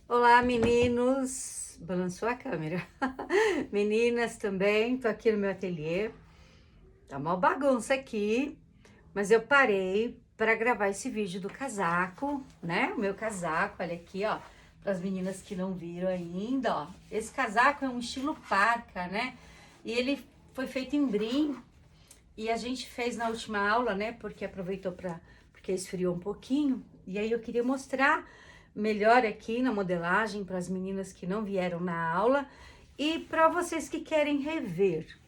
Olá, meninos. Balançou a câmera. Meninas também, tô aqui no meu ateliê. Tá uma bagunça aqui, mas eu parei para gravar esse vídeo do casaco, né? O meu casaco, olha aqui, ó, para as meninas que não viram ainda, ó. Esse casaco é um estilo parca, né? E ele foi feito em brim e a gente fez na última aula, né? Porque aproveitou porque esfriou um pouquinho. E aí eu queria mostrar melhor aqui na modelagem para as meninas que não vieram na aula e para vocês que querem rever.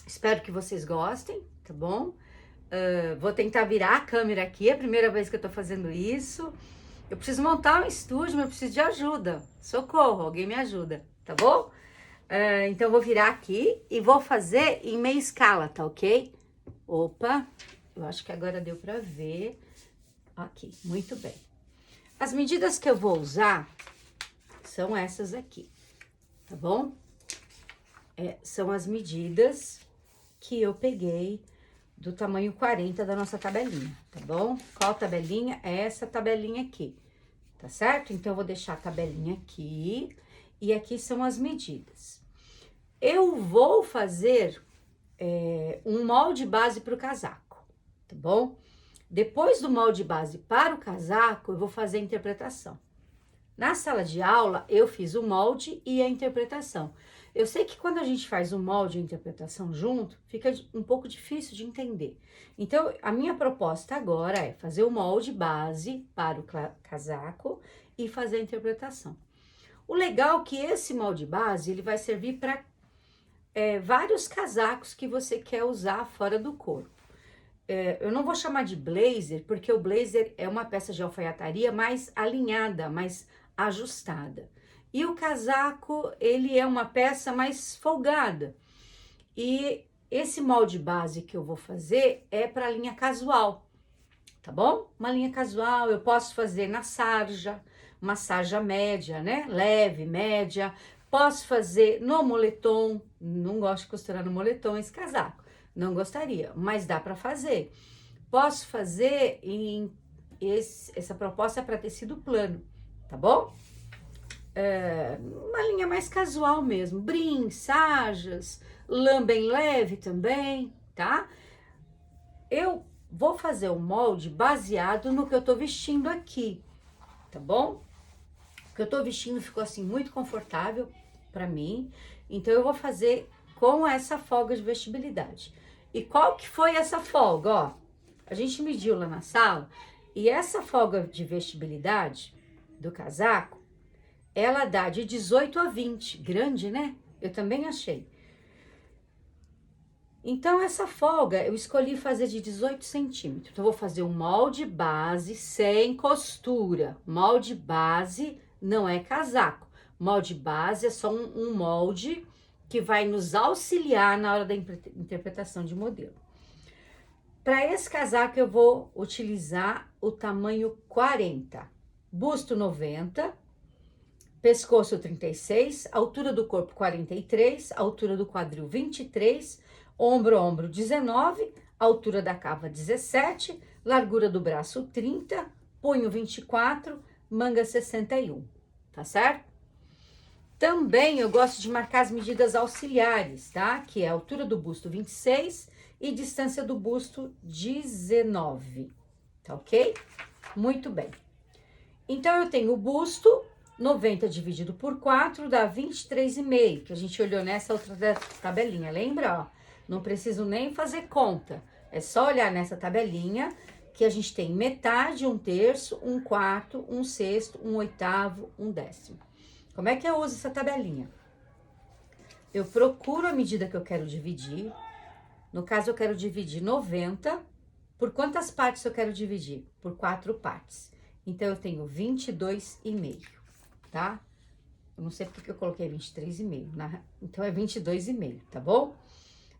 Espero que vocês gostem, tá bom? Vou tentar virar a câmera aqui, é a primeira vez que eu tô fazendo isso. Eu preciso montar um estúdio, mas eu preciso de ajuda. Socorro, alguém me ajuda, tá bom? Então eu vou virar aqui e vou fazer em meia escala, tá ok? Opa, eu acho que agora deu pra ver. Aqui, muito bem. As medidas que eu vou usar são essas aqui, tá bom? São as medidas que eu peguei do tamanho 40 da nossa tabelinha, tá bom? Qual tabelinha? É essa tabelinha aqui, tá certo? Então, eu vou deixar a tabelinha aqui e aqui são as medidas. Eu vou fazer um molde base para o casaco, tá bom? Depois do molde base para o casaco, eu vou fazer a interpretação. Na sala de aula, eu fiz o molde e a interpretação. Eu sei que quando a gente faz o molde e a interpretação junto, fica um pouco difícil de entender. Então, a minha proposta agora é fazer o molde base para o casaco e fazer a interpretação. O legal é que esse molde base, ele vai servir para vários casacos que você quer usar fora do corpo. Eu não vou chamar de blazer, porque o blazer é uma peça de alfaiataria mais alinhada, mais ajustada. E o casaco, ele é uma peça mais folgada. E esse molde base que eu vou fazer é para a linha casual, tá bom? Uma linha casual, eu posso fazer na sarja, uma sarja média, né? Leve, média. Posso fazer no moletom, não gosto de costurar no moletom esse casaco. Não gostaria, mas dá para fazer. Posso fazer essa proposta é para tecido plano, tá bom? Uma linha mais casual mesmo, brim, sarjas, lã bem leve também, tá? Eu vou fazer o molde baseado no que eu tô vestindo aqui, tá bom? O que eu tô vestindo ficou assim muito confortável para mim, então eu vou fazer com essa folga de vestibilidade. E qual que foi essa folga, ó? A gente mediu lá na sala e essa folga de vestibilidade do casaco, ela dá de 18 a 20, grande, né? Eu também achei. Então, essa folga eu escolhi fazer de 18 centímetros. Então, eu vou fazer um molde base sem costura. Molde base não é casaco. Molde base é só um molde que vai nos auxiliar na hora da interpretação de modelo. Para esse casaco, eu vou utilizar o tamanho 40, busto 90, pescoço 36, altura do corpo 43, altura do quadril 23, ombro a ombro 19, altura da cava 17, largura do braço 30, punho 24, manga 61, tá certo? Também eu gosto de marcar as medidas auxiliares, tá? Que é a altura do busto 26 e distância do busto 19, tá ok? Muito bem. Então, eu tenho o busto 90 dividido por 4 dá 23,5, que a gente olhou nessa outra tabelinha, lembra? Ó, não preciso nem fazer conta, é só olhar nessa tabelinha que a gente tem metade, um terço, um quarto, um sexto, um oitavo, um décimo. Como é que eu uso essa tabelinha? Eu procuro a medida que eu quero dividir. No caso, eu quero dividir 90. Por quantas partes eu quero dividir? Por 4 partes. Então, eu tenho 22,5, tá? Eu não sei porque eu coloquei 23,5, então é 22,5, tá bom?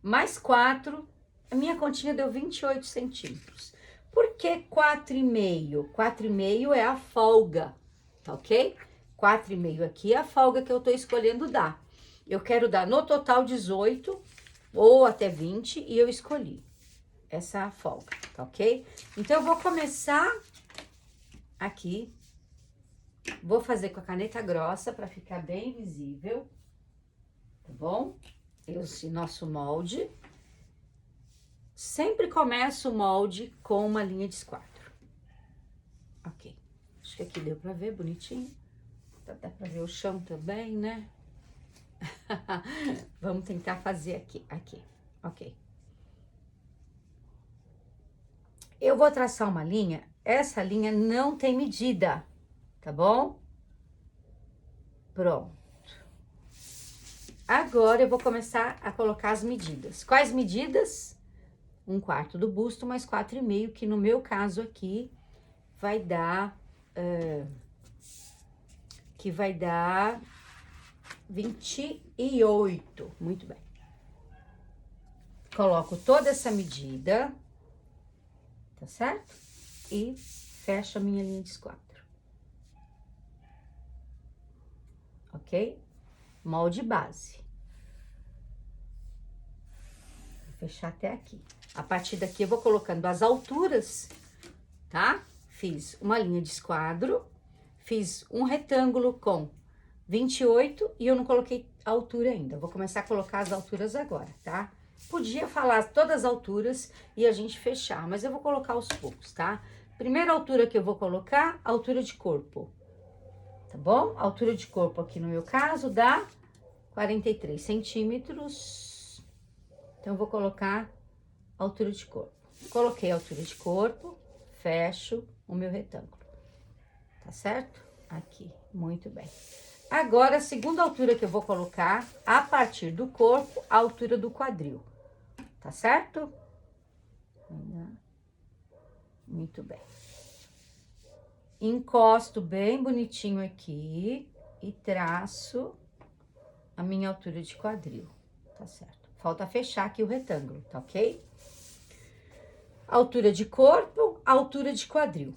Mais 4, a minha continha deu 28 centímetros. Por que 4,5? 4,5 é a folga, tá ok? 4,5 aqui é a folga que eu tô escolhendo dar. Eu quero dar no total 18 ou até 20 e eu escolhi essa folga, tá ok? Então, eu vou começar aqui Vou fazer com a caneta grossa para ficar bem visível, tá bom? Esse nosso molde. Sempre começo o molde com uma linha de esquadro. Ok. Acho que aqui deu para ver bonitinho. Dá para ver o chão também, né? Vamos tentar fazer aqui. Ok. Eu vou traçar uma linha. Essa linha não tem medida, tá bom? Pronto. Agora eu vou começar a colocar as medidas. Quais medidas? 1/4 do busto mais 4,5, que no meu caso aqui vai dar... que vai dar 28. Muito bem. Coloco toda essa medida, tá certo? E fecho a minha linha de esquadro. Ok? Molde base. Vou fechar até aqui. A partir daqui eu vou colocando as alturas, tá? Fiz uma linha de esquadro, fiz um retângulo com 28 e eu não coloquei a altura ainda. Vou começar a colocar as alturas agora, tá? Podia falar todas as alturas e a gente fechar, mas eu vou colocar aos poucos, tá? Primeira altura que eu vou colocar, altura de corpo, tá bom? A altura de corpo aqui no meu caso dá 43 centímetros. Então, eu vou colocar altura de corpo. Coloquei a altura de corpo, fecho o meu retângulo, tá certo? Aqui, muito bem. Agora, a segunda altura que eu vou colocar, a partir do corpo, a altura do quadril, tá certo? Muito bem. Encosto bem bonitinho aqui e traço a minha altura de quadril, tá certo? Falta fechar aqui o retângulo, tá ok? Altura de corpo, altura de quadril.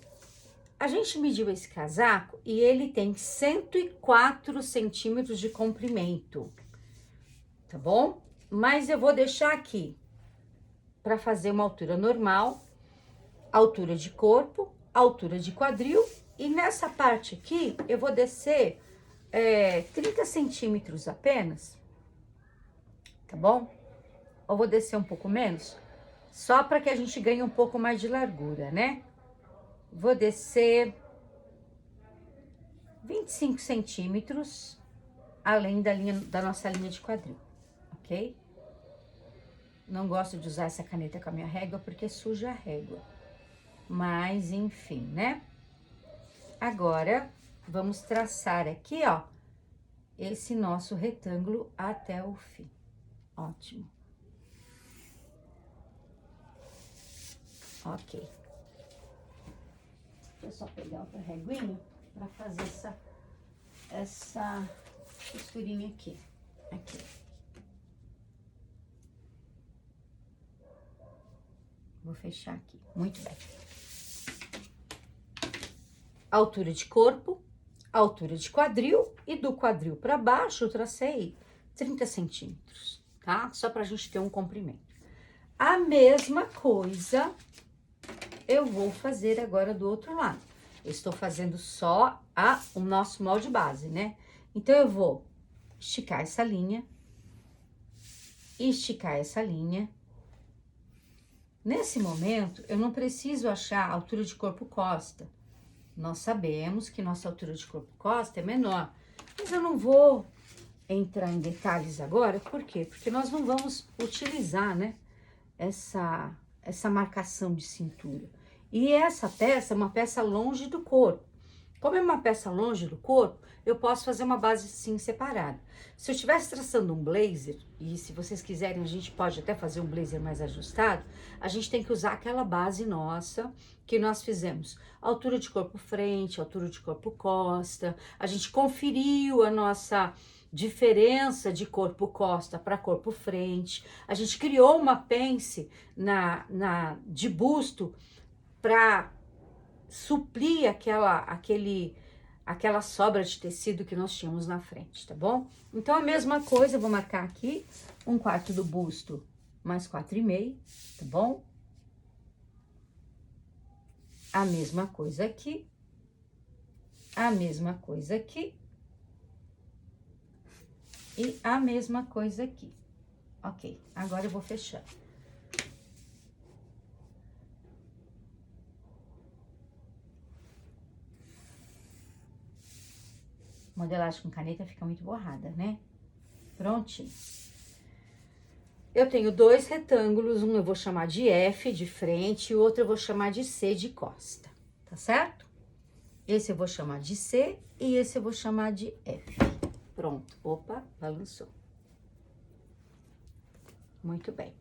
A gente mediu esse casaco e ele tem 104 centímetros de comprimento, tá bom? Mas eu vou deixar aqui para fazer uma altura normal, altura de corpo, altura de quadril, e nessa parte aqui eu vou descer 30 centímetros apenas, tá bom? Ou vou descer um pouco menos, só para que a gente ganhe um pouco mais de largura, né? Vou descer 25 centímetros além da nossa linha de quadril, ok? Não gosto de usar essa caneta com a minha régua porque suja a régua. Mas, enfim, né? Agora, vamos traçar aqui, ó, esse nosso retângulo até o fim. Ótimo. Ok. Deixa eu só pegar outra reguinha para fazer essa costurinha aqui. Aqui. Vou fechar aqui. Muito bem. Altura de corpo, altura de quadril e do quadril para baixo eu tracei 30 centímetros, tá? Só pra gente ter um comprimento. A mesma coisa eu vou fazer agora do outro lado. Eu estou fazendo só o nosso molde base, né? Então, eu vou esticar essa linha, esticar essa linha. Nesse momento, eu não preciso achar a altura de corpo-costa. Nós sabemos que nossa altura de corpo-costa é menor, mas eu não vou entrar em detalhes agora, por quê? Porque nós não vamos utilizar, né, essa marcação de cintura. E essa peça é uma peça longe do corpo. Como é uma peça longe do corpo, eu posso fazer uma base sim separada. Se eu estivesse traçando um blazer, e se vocês quiserem, a gente pode até fazer um blazer mais ajustado, a gente tem que usar aquela base nossa, que nós fizemos. Altura de corpo frente, altura de corpo costa, a gente conferiu a nossa diferença de corpo costa para corpo frente, a gente criou uma pence de busto para suprir aquela sobra de tecido que nós tínhamos na frente, tá bom? Então, a mesma coisa, eu vou marcar aqui 1/4 do busto mais 4,5, tá bom? A mesma coisa aqui. a mesma coisa aqui. E a mesma coisa aqui. Ok, agora eu vou fechar. Modelagem com caneta fica muito borrada, né? Prontinho. Eu tenho dois retângulos, um eu vou chamar de F de frente e o outro eu vou chamar de C de costa, tá certo? Esse eu vou chamar de C e esse eu vou chamar de F. Pronto. Opa, balançou. Muito bem.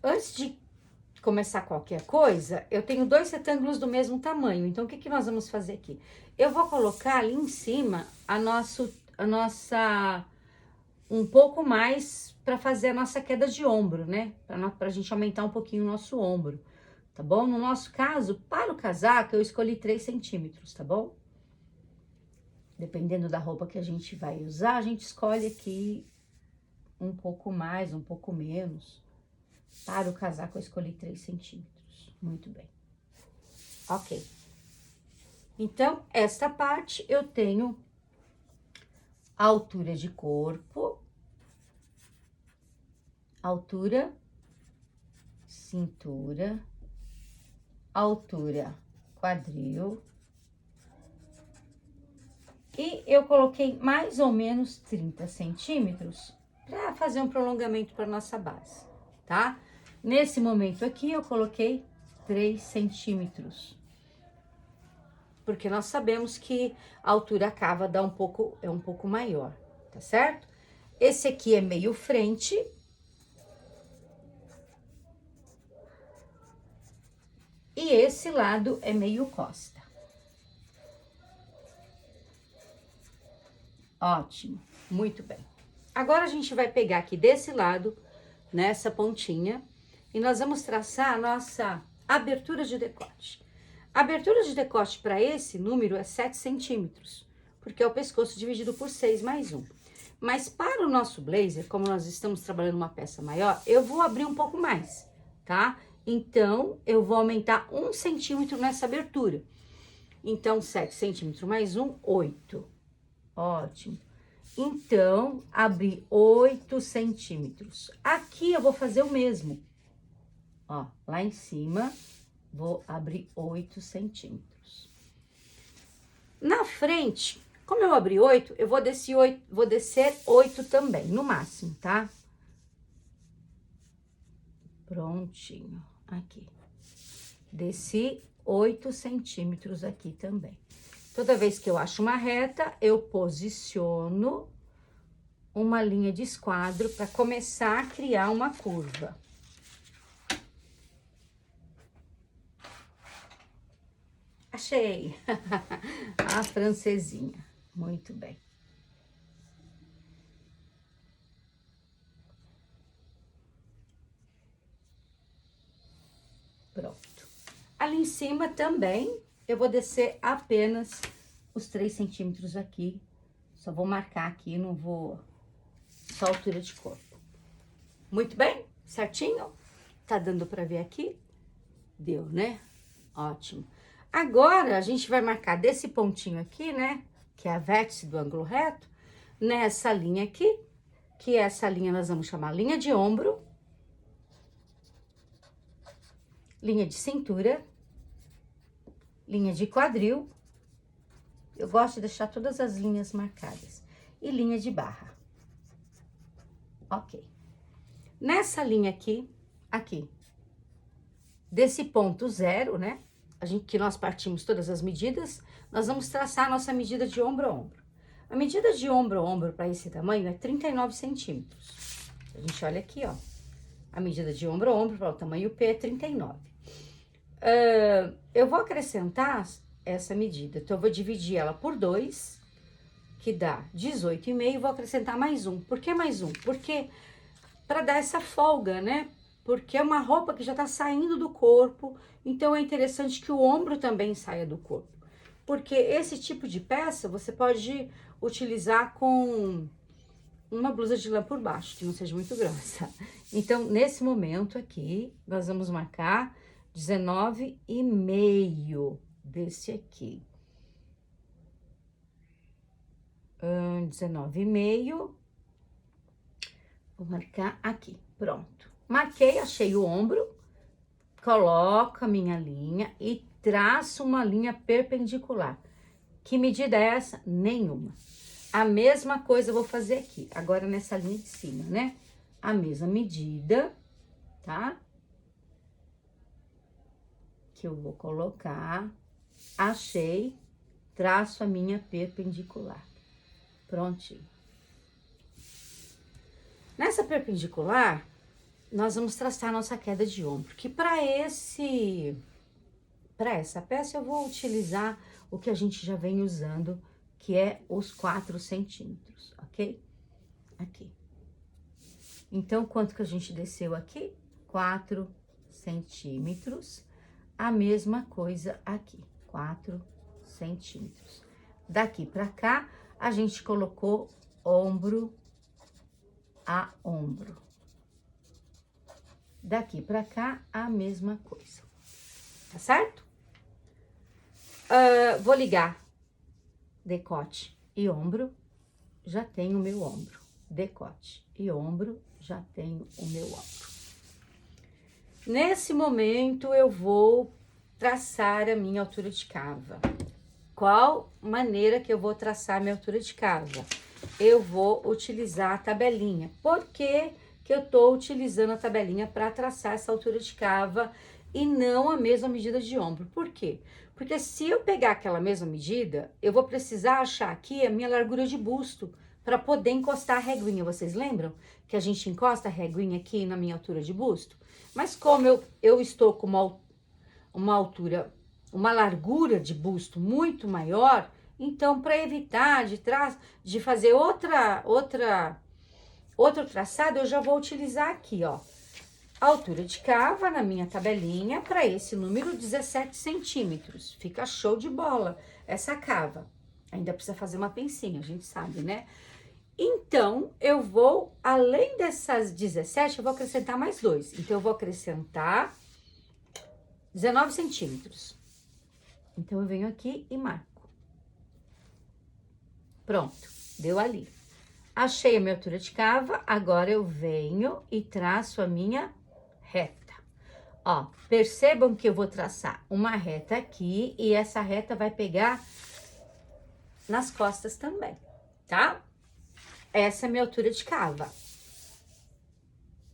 Antes de começar qualquer coisa, eu tenho dois retângulos do mesmo tamanho. Então, o que nós vamos fazer aqui? Eu vou colocar ali em cima a nossa um pouco mais para fazer a nossa queda de ombro, né? Pra gente aumentar um pouquinho o nosso ombro, tá bom? No nosso caso, para o casaco, eu escolhi 3 centímetros, tá bom? Dependendo da roupa que a gente vai usar, a gente escolhe aqui um pouco mais, um pouco menos. Para o casaco, eu escolhi 3 centímetros. Muito bem. Ok. Então, esta parte eu tenho a altura de corpo, altura, cintura, altura, quadril. E eu coloquei mais ou menos 30 centímetros para fazer um prolongamento para nossa base, tá? Nesse momento aqui, eu coloquei 3 centímetros. Porque nós sabemos que a altura cava é um pouco maior, tá certo? Esse aqui é meio frente. E esse lado é meio costa. Ótimo, muito bem. Agora, a gente vai pegar aqui desse lado, nessa pontinha, e nós vamos traçar a nossa abertura de decote. A abertura de decote para esse número é 7 centímetros, porque é o pescoço dividido por 6 mais 1. Mas para o nosso blazer, como nós estamos trabalhando uma peça maior, eu vou abrir um pouco mais, tá? Então, eu vou aumentar 1 centímetro nessa abertura. Então, 7 centímetros mais 1, 8. Ótimo. Então, abri 8 centímetros. Aqui eu vou fazer o mesmo. Ó, lá em cima, vou abrir 8 centímetros. Na frente, como eu abri 8, eu vou descer 8 também, no máximo, tá? Prontinho, aqui. Desci 8 centímetros aqui também. Toda vez que eu acho uma reta, eu posiciono uma linha de esquadro para começar a criar uma curva. Achei! A francesinha. Muito bem. Pronto. Ali em cima também, eu vou descer apenas os 3 centímetros aqui. Só vou marcar aqui, não vou... Só a altura de corpo. Muito bem? Certinho? Tá dando pra ver aqui? Deu, né? Ótimo. Agora, a gente vai marcar desse pontinho aqui, né? Que é a vértice do ângulo reto, nessa linha aqui, que essa linha nós vamos chamar linha de ombro, linha de cintura, linha de quadril. Eu gosto de deixar todas as linhas marcadas. E linha de barra. Ok. Nessa linha aqui, desse ponto zero, né? Que nós partimos todas as medidas, nós vamos traçar a nossa medida de ombro a ombro. A medida de ombro a ombro para esse tamanho é 39 centímetros. A gente olha aqui, ó. A medida de ombro a ombro para o tamanho P é 39. Eu vou acrescentar essa medida, então eu vou dividir ela por 2, que dá 18,5, e vou acrescentar mais 1. Por que mais 1? Porque para dar essa folga, né? Porque é uma roupa que já tá saindo do corpo, então é interessante que o ombro também saia do corpo. Porque esse tipo de peça você pode utilizar com uma blusa de lã por baixo, que não seja muito grossa. Então, nesse momento aqui, nós vamos marcar 19,5. desse aqui. 19,5. Vou marcar aqui, pronto. Marquei, achei o ombro, coloco a minha linha e traço uma linha perpendicular. Que medida é essa? Nenhuma. A mesma coisa eu vou fazer aqui, agora nessa linha de cima, né? A mesma medida, tá? Que eu vou colocar, achei, traço a minha perpendicular. Prontinho. Nessa perpendicular, nós vamos traçar a nossa queda de ombro, que para essa peça eu vou utilizar o que a gente já vem usando, que é os 4 centímetros, ok? Aqui. Então, quanto que a gente desceu aqui? 4 centímetros. A mesma coisa aqui, 4 centímetros. Daqui pra cá, a gente colocou ombro a ombro. Daqui pra cá, a mesma coisa. Tá certo? Vou ligar decote e ombro, já tenho o meu ombro. Decote e ombro, já tenho o meu ombro. Nesse momento, eu vou traçar a minha altura de cava. Qual maneira que eu vou traçar a minha altura de cava? Eu vou utilizar a tabelinha. Por que que eu tô utilizando a tabelinha para traçar essa altura de cava e não a mesma medida de ombro? Por quê? Porque se eu pegar aquela mesma medida, eu vou precisar achar aqui a minha largura de busto para poder encostar a reguinha. Vocês lembram que a gente encosta a reguinha aqui na minha altura de busto? Mas como eu estou com uma altura, uma largura de busto muito maior, então para evitar de fazer outro traçado, eu já vou utilizar aqui, ó, a altura de cava na minha tabelinha para esse número 17 centímetros. Fica show de bola essa cava. Ainda precisa fazer uma pencinha, a gente sabe, né? Então, eu vou, além dessas 17, eu vou acrescentar mais 2. Então, eu vou acrescentar 19 centímetros. Então, eu venho aqui e marco. Pronto, deu ali. Achei a minha altura de cava, agora eu venho e traço a minha reta. Ó, percebam que eu vou traçar uma reta aqui e essa reta vai pegar nas costas também, tá? Essa é a minha altura de cava.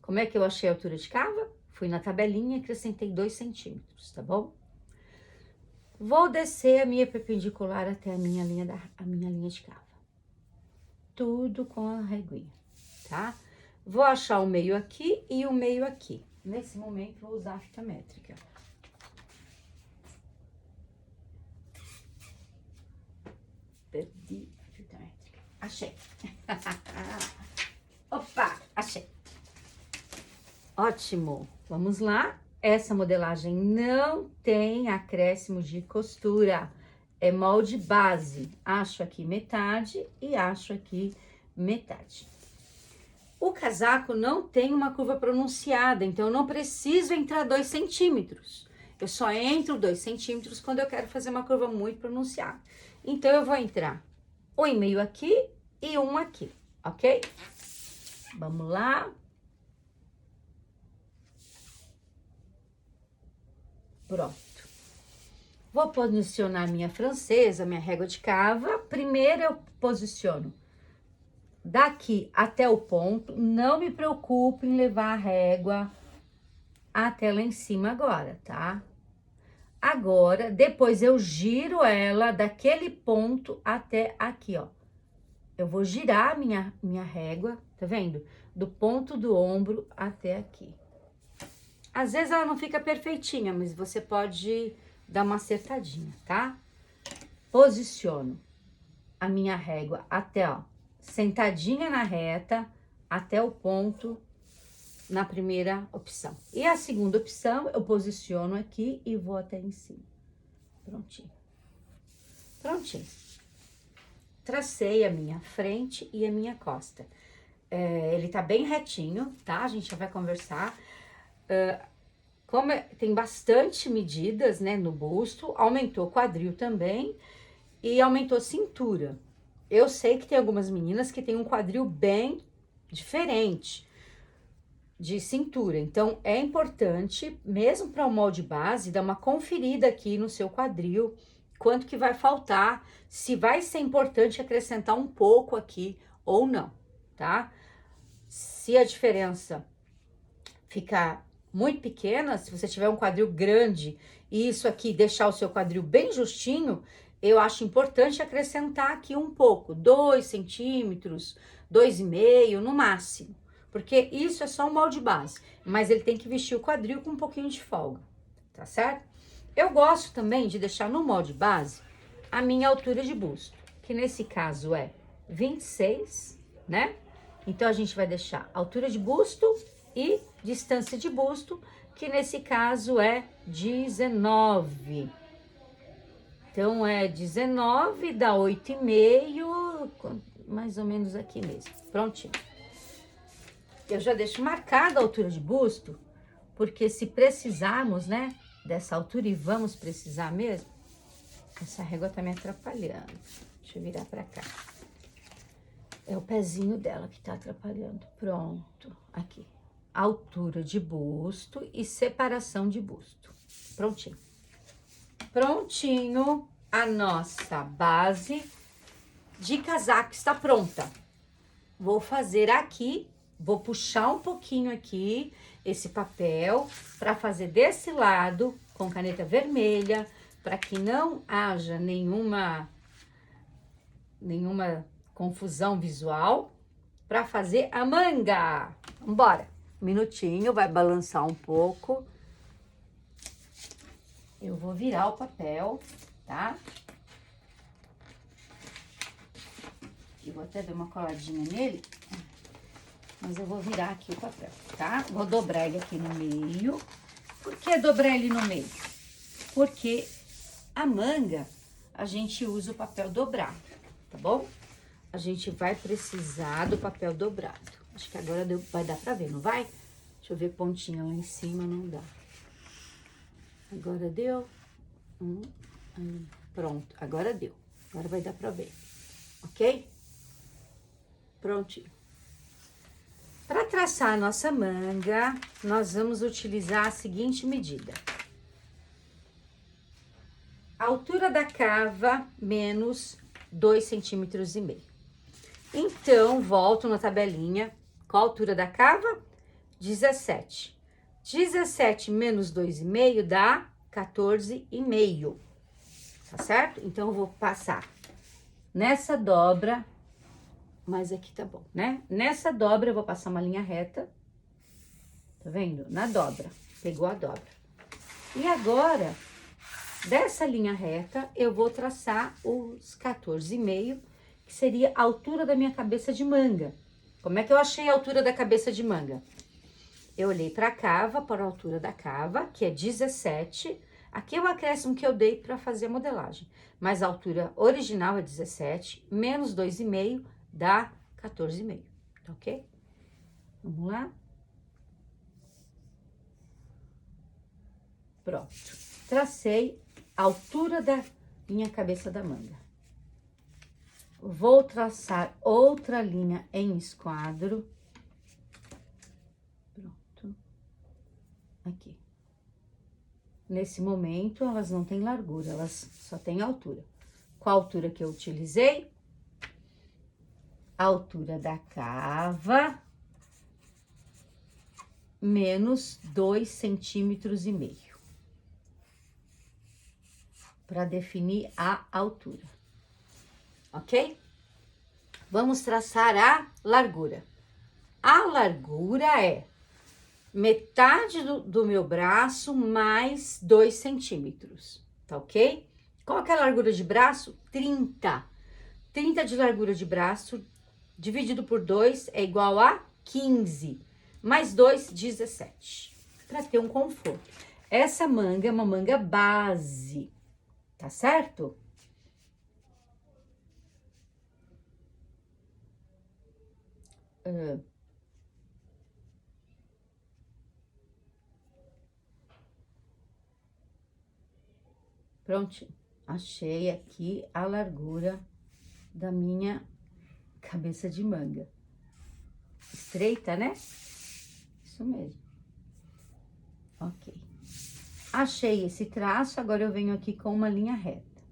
Como é que eu achei a altura de cava? Fui na tabelinha e acrescentei 2 centímetros, tá bom? Vou descer a minha perpendicular até a minha linha de cava. Tudo com a reguinha, tá? Vou achar o meio aqui e o meio aqui. Nesse momento, vou usar a fita métrica. Perdi a fita métrica. Achei. Opa, achei. Ótimo. Vamos lá. Essa modelagem não tem acréscimo de costura. É molde base. Acho aqui metade e acho aqui metade. O casaco não tem uma curva pronunciada, então eu não preciso entrar 2 centímetros. Eu só entro 2 centímetros quando eu quero fazer uma curva muito pronunciada. Então, eu vou entrar 1,5 aqui e 1 aqui, ok? Vamos lá. Pronto. Vou posicionar minha francesa, minha régua de cava. Primeiro, eu posiciono daqui até o ponto. Não me preocupe em levar a régua até lá em cima agora, tá? Agora, depois eu giro ela daquele ponto até aqui, ó. Eu vou girar minha régua, tá vendo? Do ponto do ombro até aqui. Às vezes ela não fica perfeitinha, mas você pode dar uma acertadinha, tá? Posiciono a minha régua até, ó, sentadinha na reta, até o ponto na primeira opção. E a segunda opção, eu posiciono aqui e vou até em cima. Prontinho. Prontinho. Tracei a minha frente e a minha costa. Ele tá bem retinho, tá? A gente já vai conversar. como tem bastante medidas, né, no busto, aumentou o quadril também e aumentou a cintura. Eu sei que tem algumas meninas que têm um quadril bem diferente de cintura, então é importante, mesmo para o molde base, dar uma conferida aqui no seu quadril, quanto que vai faltar, se vai ser importante acrescentar um pouco aqui ou não, tá? Se a diferença ficar muito pequena, se você tiver um quadril grande e isso aqui deixar o seu quadril bem justinho, eu acho importante acrescentar aqui um pouco, 2 centímetros, 2,5 no máximo, porque isso é só um molde base, mas ele tem que vestir o quadril com um pouquinho de folga, tá certo? Eu gosto também de deixar no molde base a minha altura de busto, que nesse caso é 26, né? Então, a gente vai deixar altura de busto e distância de busto, que nesse caso é 19. Então, é 19, dá 8,5, mais ou menos aqui mesmo. Prontinho. Eu já deixo marcada a altura de busto, porque se precisarmos, né, dessa altura, e vamos precisar mesmo, essa régua tá me atrapalhando. Deixa eu virar pra cá. É o pezinho dela que tá atrapalhando. Pronto, aqui. Altura de busto e separação de busto. Prontinho. Prontinho, a nossa base de casaco está pronta. Vou fazer aqui, vou puxar um pouquinho aqui esse papel para fazer desse lado com caneta vermelha, para que não haja nenhuma confusão visual, para fazer a manga. Vambora. Um minutinho, vai balançar um pouco. Eu vou virar o papel, tá? Eu vou até dar uma coladinha nele, mas eu vou virar aqui o papel, tá? Vou dobrar ele aqui no meio. Por que dobrar ele no meio? Porque a manga, a gente usa o papel dobrado, tá bom? A gente vai precisar do papel dobrado. Acho que agora vai dar pra ver, não vai? Deixa eu ver pontinha lá em cima, não dá. Agora deu. Pronto, agora deu. Agora vai dar pra ver, ok? Prontinho. Para traçar a nossa manga, nós vamos utilizar a seguinte medida. A altura da cava menos 2,5 centímetros. Então, volto na tabelinha. Qual a altura da cava? 17. 17 menos 2,5 dá 14,5. Tá certo? Então, eu vou passar nessa dobra, mas aqui tá bom, né? Nessa dobra, eu vou passar uma linha reta. Tá vendo? Na dobra. Pegou a dobra. E agora, dessa linha reta, eu vou traçar os 14,5, que seria a altura da minha cabeça de manga. Como é que eu achei a altura da cabeça de manga? Eu olhei para a cava, para a altura da cava, que é 17. Aqui é o acréscimo que eu dei para fazer a modelagem. Mas a altura original é 17, menos 2,5 dá 14,5, tá ok? Vamos lá? Pronto. Tracei a altura da minha cabeça da manga. Vou traçar outra linha em esquadro. Pronto. Aqui. Nesse momento, elas não têm largura, elas só têm altura. Qual a altura que eu utilizei? A altura da cava menos 2,5 centímetros. Para definir a altura. Ok? Vamos traçar a largura. A largura é metade do meu braço mais 2 centímetros, tá ok? Qual que é a largura de braço? 30. 30 de largura de braço dividido por 2 é igual a 15. Mais 2, 17. Para ter um conforto. Essa manga é uma manga base, tá certo? Prontinho. Achei aqui a largura da minha cabeça de manga. Estreita, né? Isso mesmo. Ok. Achei esse traço, agora eu venho aqui com uma linha reta.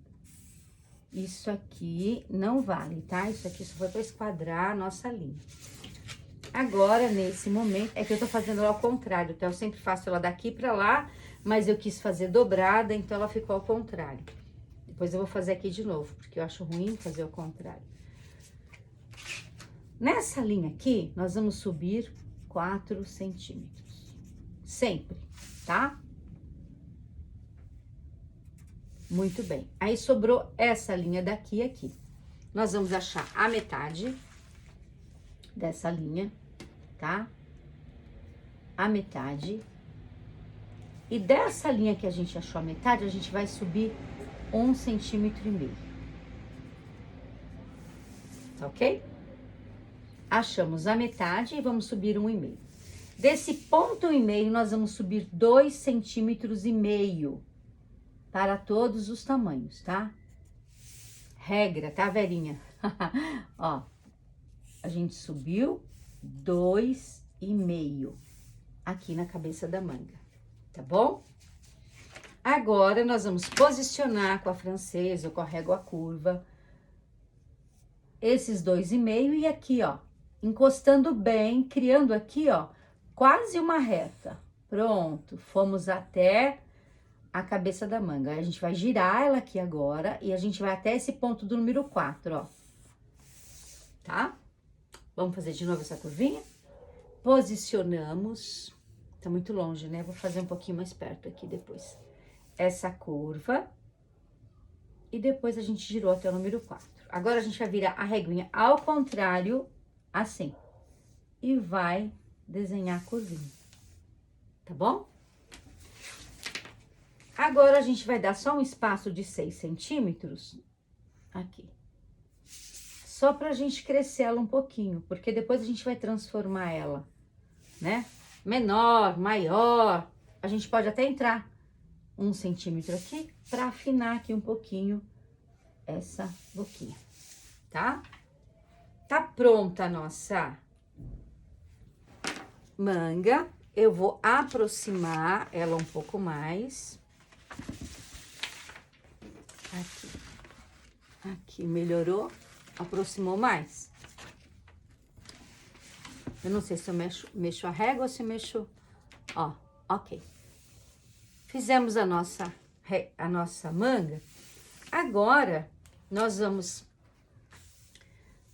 Isso aqui não vale, tá? Isso aqui só foi para esquadrar a nossa linha. Agora, nesse momento, é que eu tô fazendo ela ao contrário, tá? Eu sempre faço ela daqui pra lá, mas eu quis fazer dobrada, então ela ficou ao contrário. Depois eu vou fazer aqui de novo, porque eu acho ruim fazer ao contrário. Nessa linha aqui, nós vamos subir 4 centímetros. Sempre, tá? Muito bem. Aí, sobrou essa linha daqui e aqui. Nós vamos achar a metade dessa linha, tá? A metade. E dessa linha que a gente achou a metade, a gente vai subir 1,5 centímetros. Tá ok? Achamos a metade e vamos subir 1,5. Desse ponto 1,5, nós vamos subir 2,5 centímetros para todos os tamanhos, tá? Regra, tá, Verinha? Ó, a gente subiu 2,5 aqui na cabeça da manga, tá bom? Agora, nós vamos posicionar com a francesa ou com a régua curva esses 2,5 e aqui, ó, encostando bem, criando aqui, ó, quase uma reta. Pronto, fomos até a cabeça da manga. Aí a gente vai girar ela aqui agora e a gente vai até esse ponto do número 4, ó. Tá? Vamos fazer de novo essa curvinha? Posicionamos. Tá muito longe, né? Vou fazer um pouquinho mais perto aqui depois. Essa curva. E depois a gente girou até o número 4. Agora a gente vai virar a reguinha ao contrário, assim. E vai desenhar a curvinha. Tá bom? Agora, a gente vai dar só um espaço de 6 centímetros aqui. Só pra gente crescer ela um pouquinho, porque depois a gente vai transformar ela, né? Menor, maior. A gente pode até entrar 1 centímetro aqui pra afinar aqui um pouquinho essa boquinha, tá? Tá pronta a nossa manga. Eu vou aproximar ela um pouco mais. Aqui, melhorou? Aproximou mais? Eu não sei se eu mexo a régua ou se eu mexo... Ó, ok. Fizemos a nossa manga. Agora, nós vamos...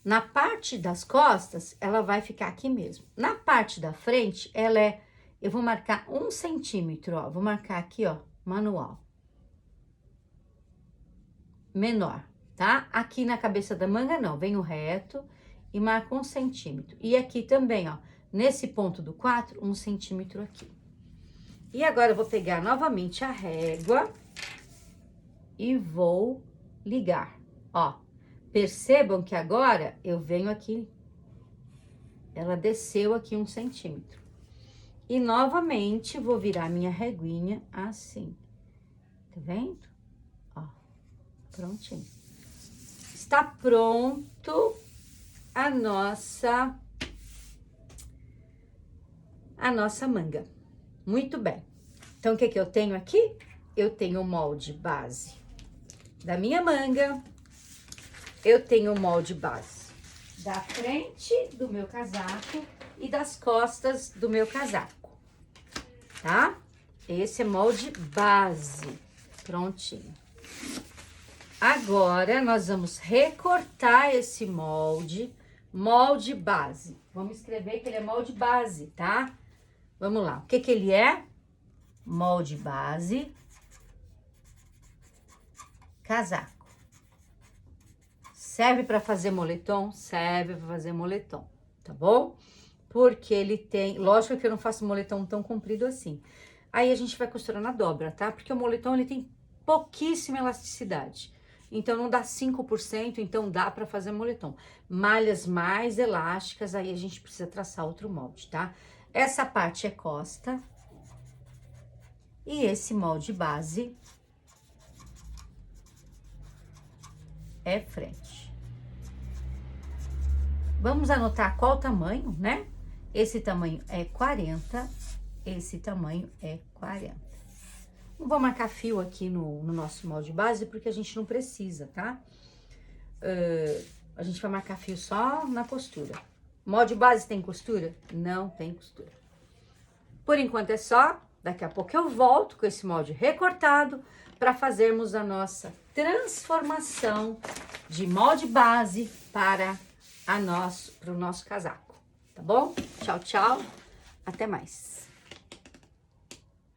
Na parte das costas, ela vai ficar aqui mesmo. Na parte da frente, ela é... Eu vou marcar 1 centímetro, ó. Vou marcar aqui, ó, manual. Menor, tá? Aqui na cabeça da manga, não. Venho reto e marco 1 centímetro. E aqui também, ó. Nesse ponto do 4, 1 centímetro aqui. E agora, eu vou pegar novamente a régua e vou ligar, ó. Percebam que agora eu venho aqui, ela desceu aqui 1 centímetro. E novamente vou virar minha reguinha assim. Tá vendo? Ó, prontinho. Está pronto a nossa manga. Muito bem. Então, o que que eu tenho aqui? Eu tenho o molde base da minha manga. Eu tenho o molde base da frente do meu casaco e das costas do meu casaco, tá? Esse é molde base, prontinho. Agora, nós vamos recortar esse molde base. Vamos escrever que ele é molde base, tá? Vamos lá, o que que ele é? Molde base, casaco. Serve para fazer moletom? Serve para fazer moletom, tá bom? Porque ele tem... Lógico que eu não faço moletom tão comprido assim. Aí, a gente vai costurar na dobra, tá? Porque o moletom, ele tem pouquíssima elasticidade. Então, não dá 5%, então dá para fazer moletom. Malhas mais elásticas, aí a gente precisa traçar outro molde, tá? Essa parte é costa. E esse molde base é frente. Vamos anotar qual tamanho, né? Esse tamanho é 40, esse tamanho é 40. Não vou marcar fio aqui no nosso molde base, porque a gente não precisa, tá? A gente vai marcar fio só na costura. Molde base tem costura? Não tem costura. Por enquanto é só. Daqui a pouco eu volto com esse molde recortado para fazermos a nossa transformação de molde base para o nosso casaco, tá bom? Tchau, tchau. Até mais.